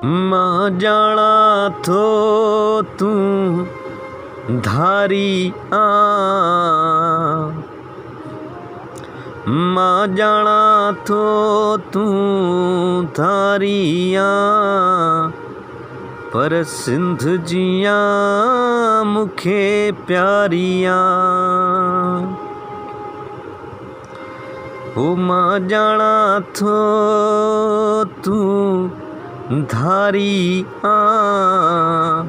मां ॼाणा थो तूं धारी आं, मां ॼाणा थो तूं धारी आं, पर सिंध जी आं मूंखे प्यारी आं। ओ मां ॼाणा थो तूं धारी आं,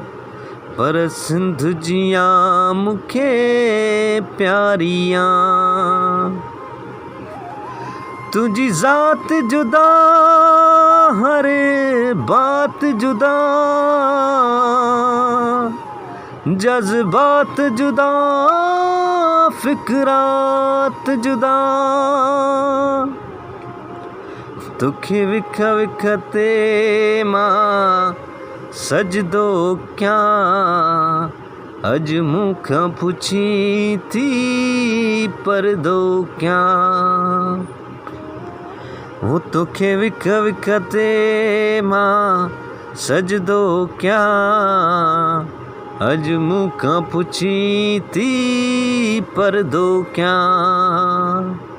पर सिंध जी आं मूंखे प्यारी आं। तुझी ज़ात जुदा, हर बात जुदा, जज्बात जुदा, फिक्रात जुदा। तुखे विख विख ते मां सजदो कयां, अज मूंखां पुछी थी परदो कयां। वो तुखे विख विख ते मां सजदो कयां, अज मूंखां पुछी थी परदो कयां।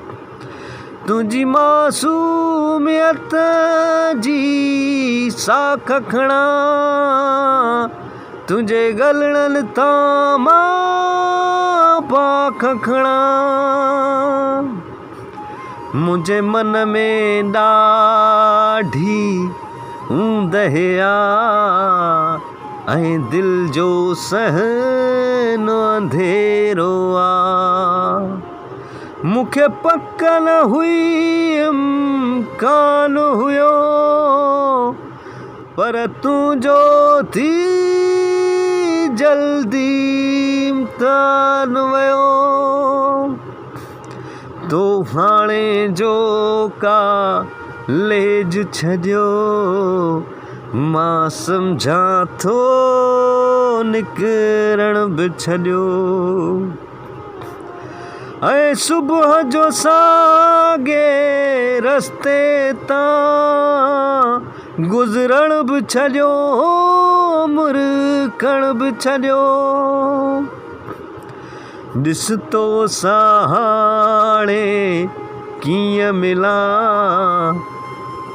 तुझी मासूमियत जी साख खणा, तुझे गलड़न तां मां पाख खणा। मुझे मन में ॾाढी दहिया, ऐं दिल जो सहनो अंधेरो आ। मूंखे पक न हुई इम्कान हुयो, पर तुंहिंजो थी जल्दी इम्तिहान वियो। तो हाणे जो कॉलेज छॾियो, मां सम्झां थो निकिरण बि छॾियो। ऐं सुबुह जो साॻे रस्ते तां गुज़रण बि छॾियो, मुरकण बि छॾियो। ॾिस तो हाणे कीअं मिलां,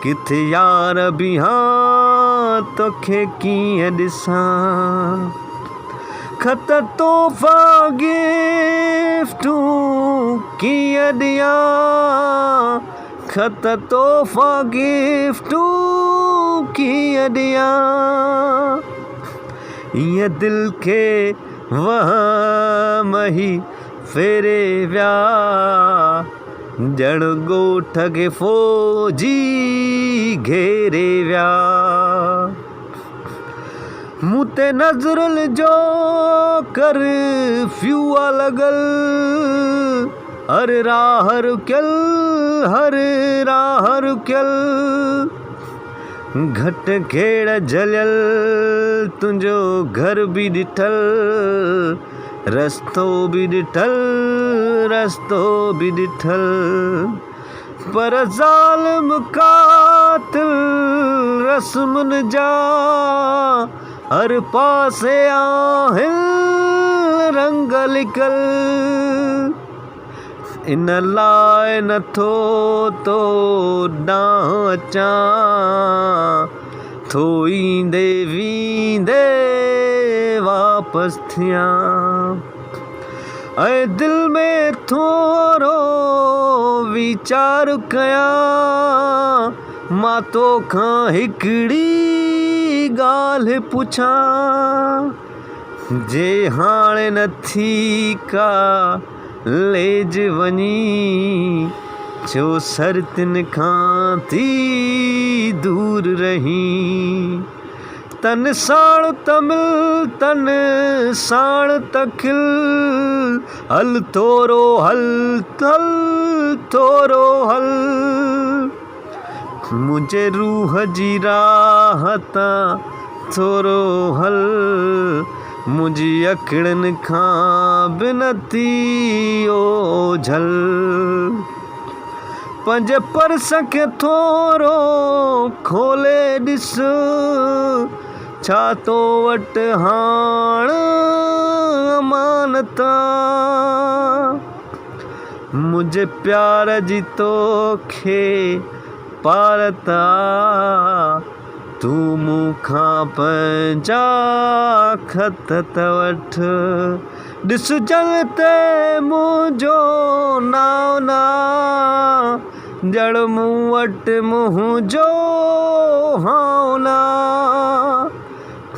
किथे यार बिहां तोखे कीअं ॾिसां। ख़त तोहफ़ा गिफ्टूं कीअं ॾियां, ख़त तोहफ़ा गिफ्टूं कीअं ॾियां। ईअं दिल खे वहम ही फेरे विया, ॼण ॻोठ खे फ़ौजी घेरे विया। मूं ते नज़रुल जो कर्फ्यू आ लॻल, हर राह रुकियल, हर राह रुकियल। घट घेड़ झलियल, तुंहिंजो घर बि ॾिठल, रस्तो बि ॾिठल, रस्तो बि ॾिठल। पर ज़ालिम कातिल रस्मुनि जा हर पासे आहिनि रंग लिकल। इन लाइ नथो तो ॾांहुं अचां, थो ईंदे वेंदे वापसि थियां। ऐं दिल में थोरो वीचार कयां, मां तोखां हिकिड़ी ॻाल्हि पुछां। जे हाणे नथी का लेज वञी, छो सरतिन खां थी दूर रही। तन साण तमिल, तन साण तखिल, हल थोरो हल, हल थोरो हल। मुंहिंजे रूह जी राह तां थोरो हल, मुंहिंजी अखियुनि खां बि नथी ओझल। पंज परस खे थोरो खोले ॾिस छा तो वटि हाण अमानत मुंहिंजे प्यार जी तोखे पारता तूं मूंखां पंहिंजा ख़त त वठ ॾिस जल ते मुंहिंजो नाव ना जड़ मूं वटि मुंहिंजो हाव ना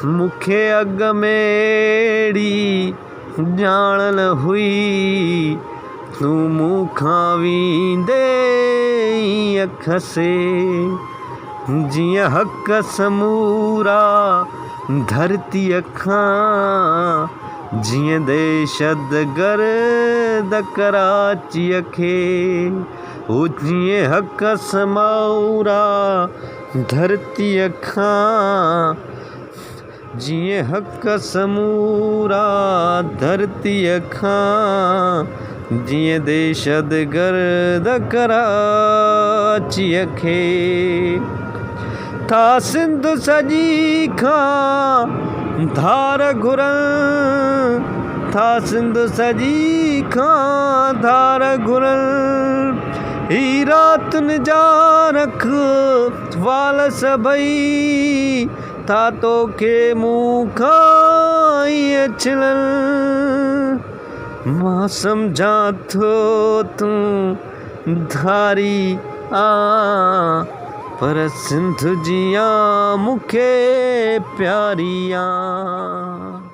मूंखे अॻ में अहिड़ी ॼाण न हुई तूं मूंखां वेंदे अखसे जीअं हक़ समूरा धरतीअ खां जीअं दहशतगर्द कराचीअ खे ओ जीअं हक़ समूरा धरतीअ खां जीअं हक़ समूरा धरतीअ खां जीअं दहशतगर्द कराचीअ खे था सिंध सॼी खां धार घुरनि था सिंध सॼी खां धार घुरनि ही रातुनि जा रख वाल सभई था तोखे मूंखां ईअं छिलनि मां सम्झां थो तूं धारी आ पर सिंध जी आ मूंखे प्यारी आ।